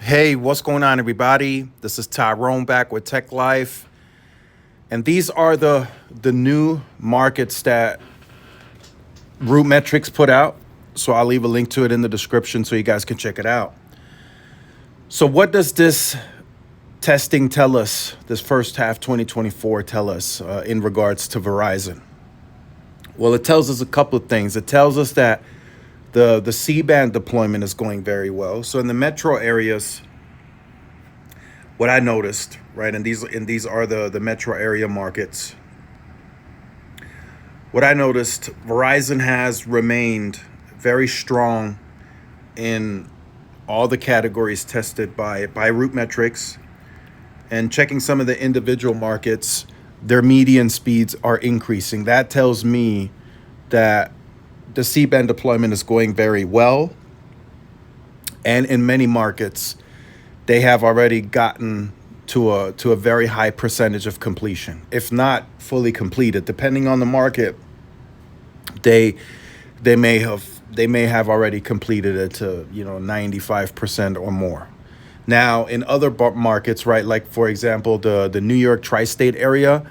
Hey, what's going on, everybody? This is Tyrone back with Tech Life, and these are the new markets that Root Metrics put out. So I'll leave a link to it in the description so you guys can check it out. So what does this testing tell us? This first half 2024 tell us in regards to Verizon? Well, it tells us a couple of things. It tells us that the C-band deployment is going very well. So in the metro areas, what I noticed, right, and these are the metro area markets. What I noticed, Verizon has remained very strong in all the categories tested by Root Metrics, and checking some of the individual markets, their median speeds are increasing. That tells me that the C-band deployment is going very well, and in many markets, they have already gotten to a very high percentage of completion, if not fully completed. Depending on the market, they may have already completed it to 95% or more. Now, in other markets, right, like for example the New York tri-state area,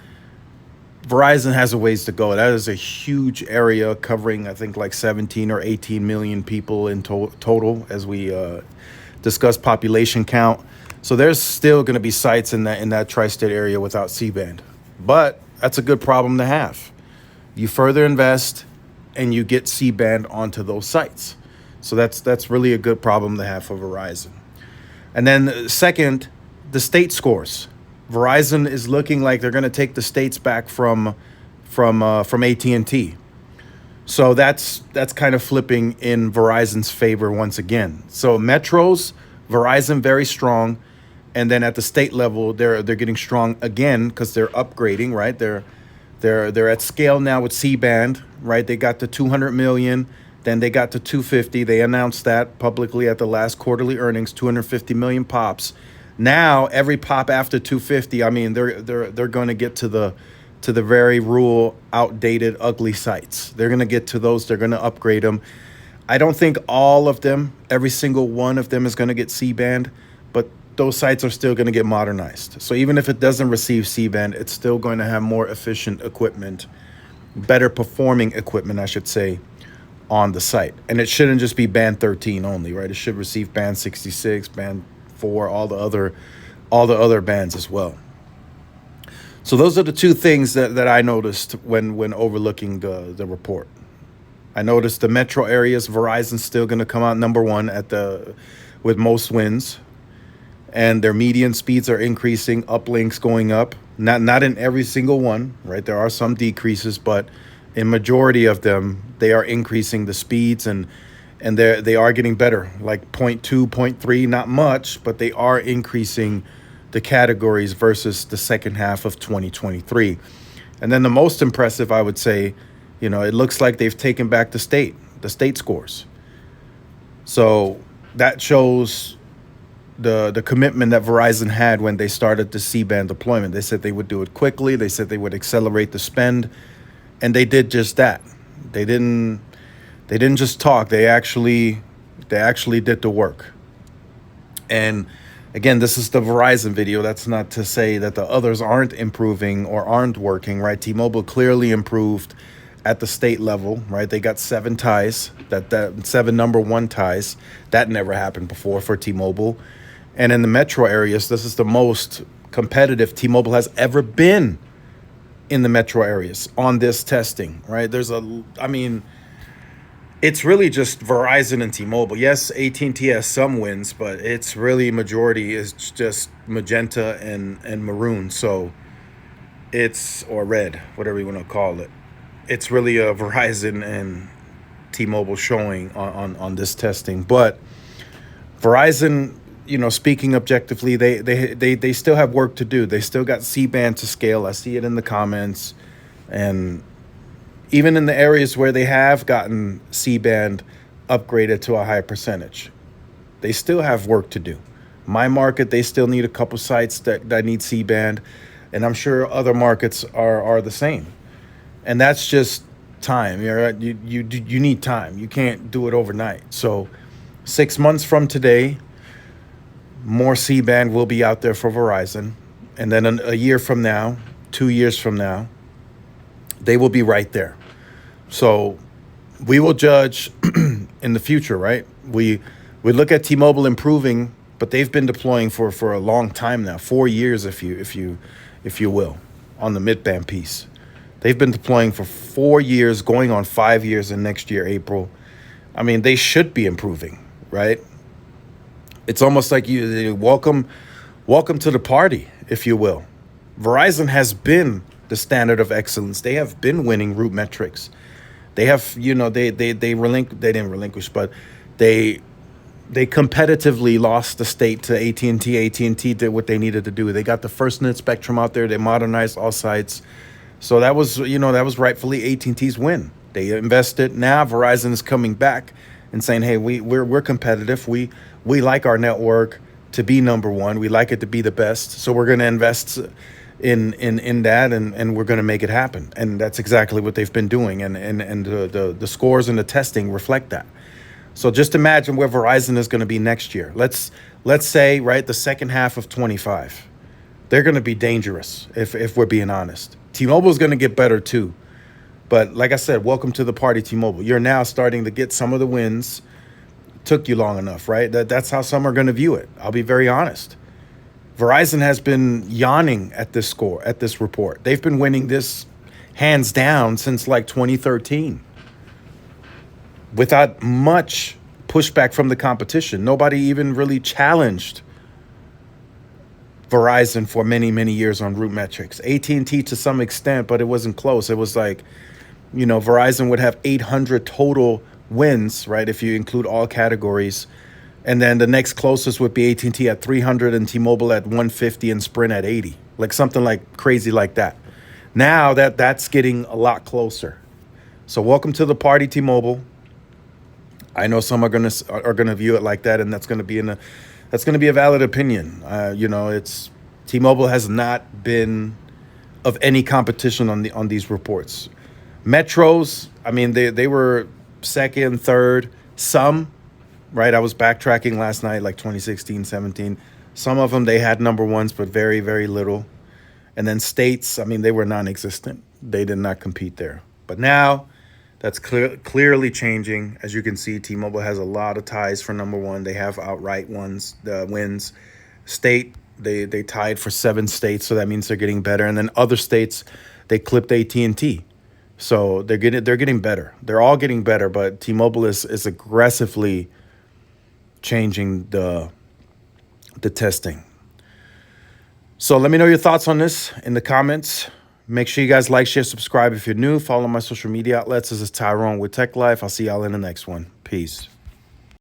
Verizon has a ways to go. That is a huge area covering, I think, like 17 or 18 million people in total as we discuss population count. So there's still going to be sites in that tri-state area without C-band. But that's a good problem to have. You further invest and you get C-band onto those sites. So that's really a good problem to have for Verizon. And then second, the state scores. Verizon is looking like they're going to take the states back from AT&T. So that's kind of flipping in Verizon's favor once again. So metros, Verizon very strong, and then at the state level they're getting strong again because they're upgrading, right? They're at scale now with C-band, right? They got to 200 million, then they got to 250. They announced that publicly at the last quarterly earnings, 250 million pops. Now every pop after 250, I mean, they're going to get to the very rural, outdated, ugly sites. They're going to get to those. They're going to upgrade them. I don't think all of them, every single one of them is going to get C-band, but those sites are still going to get modernized. So even if it doesn't receive C-band, it's still going to have more efficient equipment, better performing equipment, I should say, on the site. And it shouldn't just be band 13 only, right? It should receive band 66, band 4, all the other bands as well. So those are the two things that I noticed when overlooking the report. I noticed the metro areas, Verizon's still going to come out number one with most wins, and their median speeds are increasing, uplinks going up. Not in every single one, right? There are some decreases, but in majority of them, they are increasing the speeds and they are getting better, like 0.2, 0.3, not much, but they are increasing the categories versus the second half of 2023. And then the most impressive, I would say, it looks like they've taken back the state scores. So that shows the commitment that Verizon had when they started the C-band deployment. They said they would do it quickly. They said they would accelerate the spend, and they did just that. They didn't just talk. They actually did the work. And again, this is the Verizon video. That's not to say that the others aren't improving or aren't working, right? T-Mobile clearly improved at the state level, right? They got 7 ties, that 7 number 1 ties. That never happened before for T-Mobile. And in the metro areas, this is the most competitive T-Mobile has ever been in the metro areas on this testing, right? It's really just Verizon and T-Mobile. Yes, AT&T has some wins, but it's really majority is just magenta and maroon. So or red, whatever you want to call it. It's really a Verizon and T-Mobile showing on this testing. But Verizon, speaking objectively, they still have work to do. They still got C-band to scale. I see it in the comments. And even in the areas where they have gotten C-band upgraded to a high percentage, they still have work to do. My market, they still need a couple sites that need C-band, and I'm sure other markets are the same. And that's just time. You need time. You can't do it overnight. So 6 months from today, more C-band will be out there for Verizon. And then a year from now, 2 years from now, they will be right there. So we will judge in the future, right? We look at T-Mobile improving, but they've been deploying for a long time now, 4 years, if you will, on the mid-band piece. They've been deploying for 4 years, going on 5 years in next year, April. I mean, they should be improving, right? It's almost like you welcome to the party, if you will. Verizon has been the standard of excellence. They have been winning root metrics. They have, they didn't relinquish, but they competitively lost the state to AT&T. AT&T did what they needed to do. They got the FirstNet spectrum out there. They modernized all sites. So that was rightfully AT&T's win. They invested. Now Verizon is coming back and saying, hey, we're competitive. We like our network to be number one. We like it to be the best. So we're going to invest in that, and we're going to make it happen. And that's exactly what they've been doing. And the scores and the testing reflect that. So just imagine where Verizon is going to be next year. Let's say, right, the second half of 25. They're going to be dangerous if we're being honest. T-Mobile is going to get better too. But like I said, welcome to the party, T-Mobile. You're now starting to get some of the wins. Took you long enough, right? That's how some are going to view it. I'll be very honest. Verizon has been yawning at this score, at this report. They've been winning this hands down since like 2013 without much pushback from the competition. Nobody even really challenged Verizon for many, many years on root metrics. AT&T to some extent, but it wasn't close. It was like, Verizon would have 800 total wins, right, if you include all categories. And then the next closest would be AT&T at 300 and T-Mobile at 150 and Sprint at 80, like something like crazy like that. Now that's getting a lot closer. So welcome to the party, T-Mobile. I know some are gonna view it like that, and that's gonna be a valid opinion. It's T-Mobile has not been of any competition on these reports. Metros, I mean, they were second, third, some. Right, I was backtracking last night, like 2016, 17. Some of them, they had number ones, but very, very little. And then states, I mean, they were non-existent. They did not compete there. But now, that's clearly changing. As you can see, T-Mobile has a lot of ties for number one. They have outright wins. State, they tied for 7 states, so that means they're getting better. And then other states, they clipped AT&T. So they're getting better. They're all getting better, but T-Mobile is aggressively changing the testing. So let me know your thoughts on this in the comments. Make sure you guys like, share, subscribe if you're new. Follow my social media outlets. This is Tyrone with Tech Life. I'll see y'all in the next one. Peace.